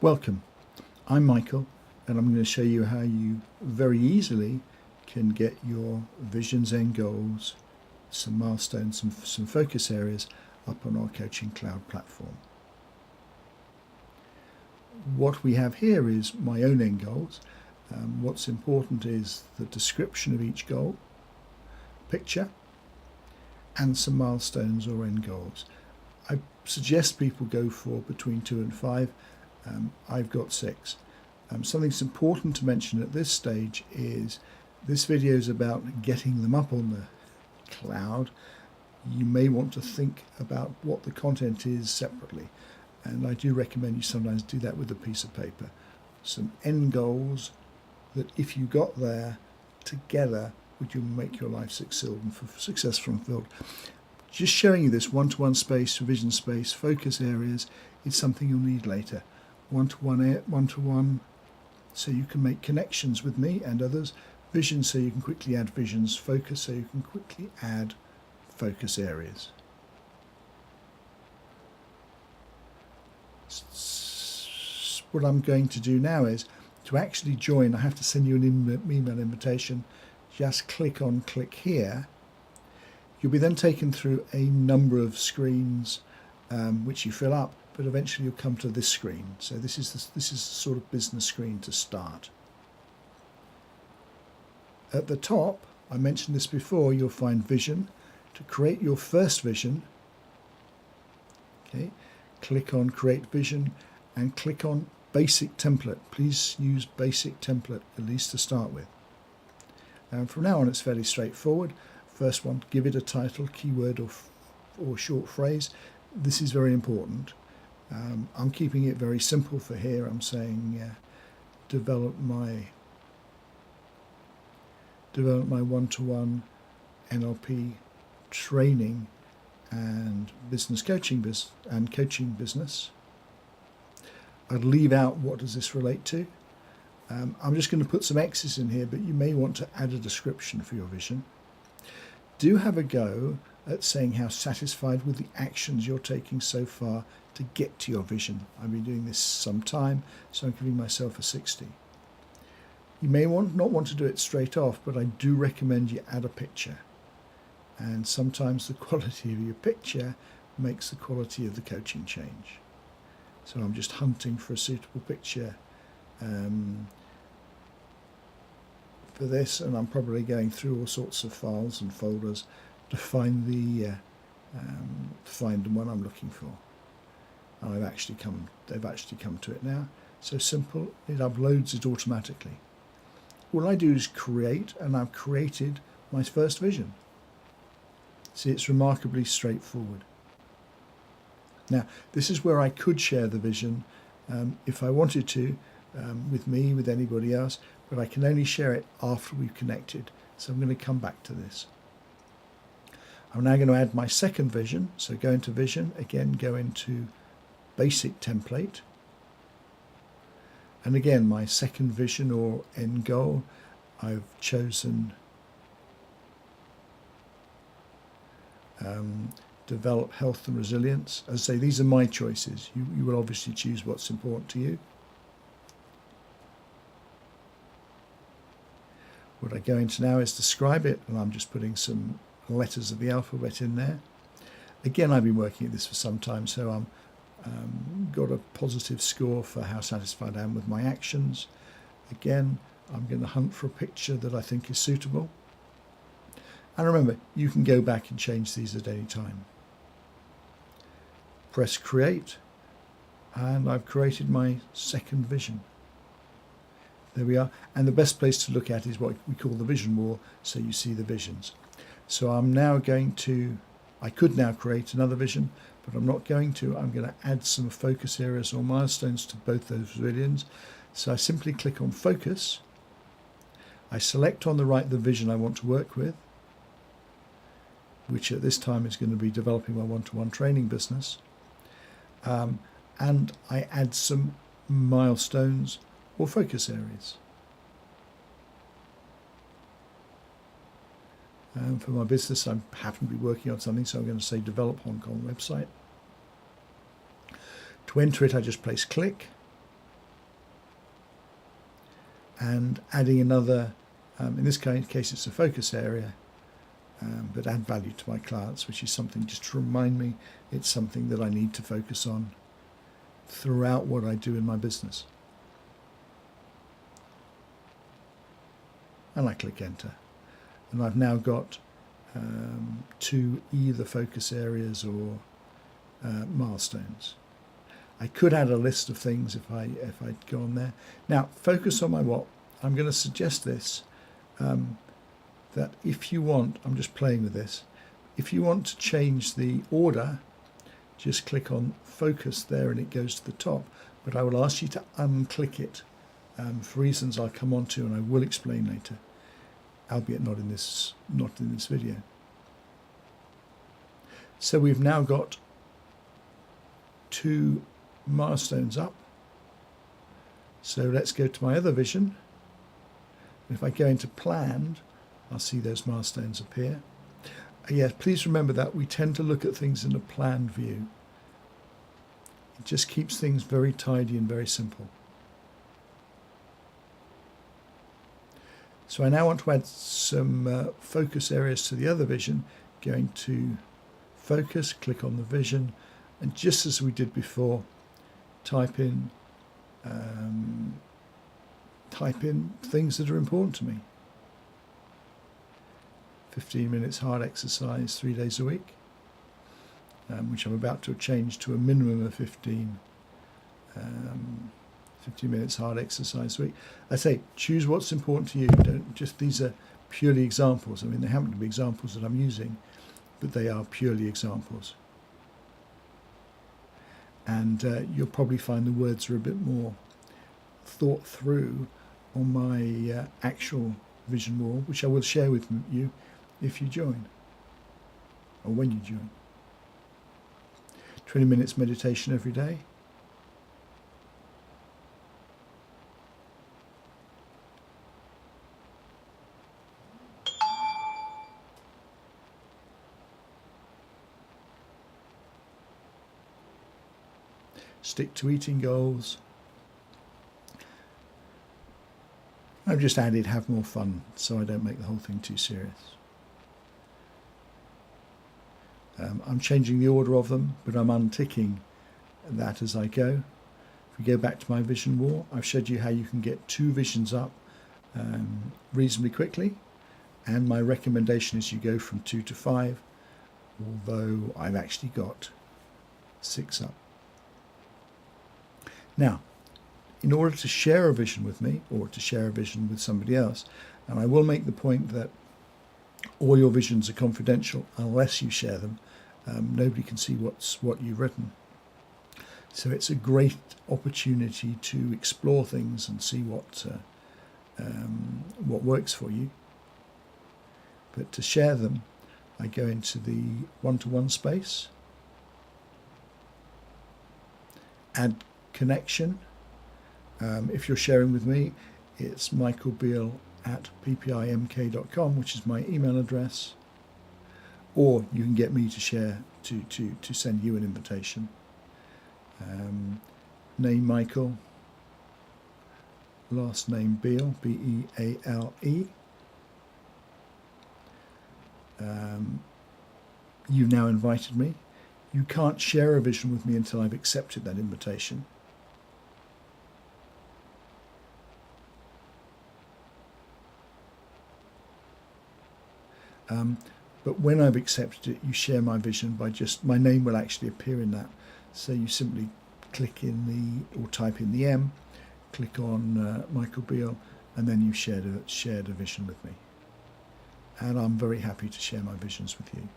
Welcome, I'm Michael, and I'm going to show you how you very easily can get your visions and goals, some milestones, some focus areas up on our Coaching Cloud platform. What we have here is my own end goals. What's important is the description of each goal, picture, and some milestones or end goals. I suggest people go for between 2 and 5. I've got 6. Something that's important to mention at this stage is this video is about getting them up on the cloud. You may want to think about what the content is separately, and I do recommend you sometimes do that with a piece of paper. Some end goals that if you got there together would you make your life successful and fulfilled. Just showing you this one-to-one space, vision space, focus areas is something you'll need later. One-to-one, so you can make connections with me and others. Vision, so you can quickly add visions. Focus, so you can quickly add focus areas. What I'm going to do now is to actually join. I have to send you an email invitation. Just click here. You'll be then taken through a number of screens which you fill up, but eventually you'll come to this screen. So this is the sort of business screen to start. At the top, I mentioned this before, you'll find vision. To create your first vision, okay, click on create vision and click on basic template. Please use basic template at least to start with. And from now on it's fairly straightforward. First one, give it a title, keyword or short phrase. This is very important. I'm keeping it very simple for here. I'm saying develop my one-to-one NLP training and business coaching business. I'd leave out what does this relate to. I'm just going to put some X's in here, but you may want to add a description for your vision. Do have a go at saying how satisfied with the actions you're taking so far to get to your vision. I've been doing this some time, so I'm giving myself a 60. You may not want to do it straight off, but I do recommend you add a picture. And sometimes the quality of your picture makes the quality of the coaching change. So I'm just hunting for a suitable picture for this, and I'm probably going through all sorts of files and folders to find the one I'm looking for. And they've actually come to it now. So simple, it uploads it automatically. All I do is create, and I've created my first vision. See, it's remarkably straightforward. Now, this is where I could share the vision if I wanted to, with me, with anybody else, but I can only share it after we've connected. So I'm going to come back to this. I'm now going to add my second vision. So go into vision, again, go into basic template. And again, my second vision or end goal, I've chosen develop health and resilience. As I say, these are my choices. You will obviously choose what's important to you. What I go into now is describe it, and I'm just putting some letters of the alphabet in there. Again, I've been working at this for some time, so I'm got a positive score for how satisfied I am with my actions. Again, I'm going to hunt for a picture that I think is suitable. And remember, you can go back and change these at any time. Press create, and I've created my second vision. There we are. And the best place to look at is what we call the vision wall, so you see the visions. So I'm now going to, I could now create another vision, but I'm not going to. I'm going to add some focus areas or milestones to both those visions. So I simply click on focus. I select on the right the vision I want to work with, which at this time is going to be developing my one-to-one training business. And I add some milestones or focus areas. For my business, I happen to be working on something, so I'm going to say develop Hong Kong website. To enter it, I just place click. and adding another, in this case it's a focus area, but add value to my clients, which is something just to remind me it's something that I need to focus on throughout what I do in my business. And I click enter, and I've now got 2 either focus areas or milestones. I could add a list of things if I go on there. Now, focus on my what. I'm going to suggest this, that if you want, I'm just playing with this, if you want to change the order, just click on focus there and it goes to the top. But I will ask you to unclick it for reasons I'll come on to and I will explain later, albeit not in this video. So we've now got 2 milestones up. So let's go to my other vision. If I go into planned, I'll see those milestones appear. Yes, please remember that we tend to look at things in a planned view. It just keeps things very tidy and very simple. So I now want to add some focus areas to the other vision. Going to focus, click on the vision, and just as we did before, type in things that are important to me. 15 minutes hard exercise 3 days a week, which I'm about to change to a minimum of 15 minutes hard exercise a week. I say choose what's important to you. Don't just, these are purely examples. I mean, they happen to be examples that I'm using, but they are purely examples. And you'll probably find the words are a bit more thought through on my actual vision wall, which I will share with you if you join, or when you join. 20 minutes meditation every day. Stick to eating goals. I've just added have more fun so I don't make the whole thing too serious. I'm changing the order of them, but I'm unticking that as I go. If we go back to my vision wall, I've showed you how you can get 2 visions up reasonably quickly, and my recommendation is you go from 2 to 5, although I've actually got 6 up. Now, in order to share a vision with me or to share a vision with somebody else, and I will make the point that all your visions are confidential unless you share them. Nobody can see what you've written. So it's a great opportunity to explore things and see what works for you. But to share them, I go into the one-to-one space, add connection. If you're sharing with me, it's michaelbeale@ppimk.com, which is my email address, or you can get me to share to send you an invitation. Name Michael, last name Beale, B-E-A-L-E. You've now invited me. You can't share a vision with me until I've accepted that invitation. But when I've accepted it, you share my vision by just, my name will actually appear in that. So you simply click in the, or type in the M, click on Michael Beale, and then you've shared a vision with me. And I'm very happy to share my visions with you.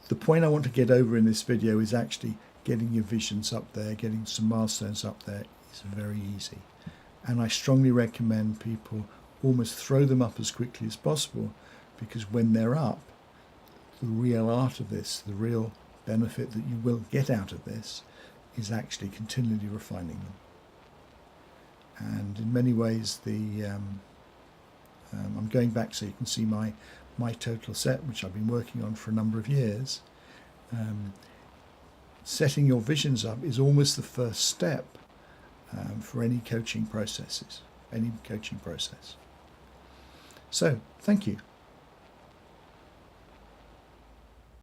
The point I want to get over in this video is actually getting your visions up there, getting some milestones up there is very easy. And I strongly recommend people almost throw them up as quickly as possible, because when they're up, the real art of this, the real benefit that you will get out of this, is actually continually refining them. And in many ways, I'm going back so you can see my total set, which I've been working on for a number of years. Setting your visions up is almost the first step for any coaching process. So, thank you.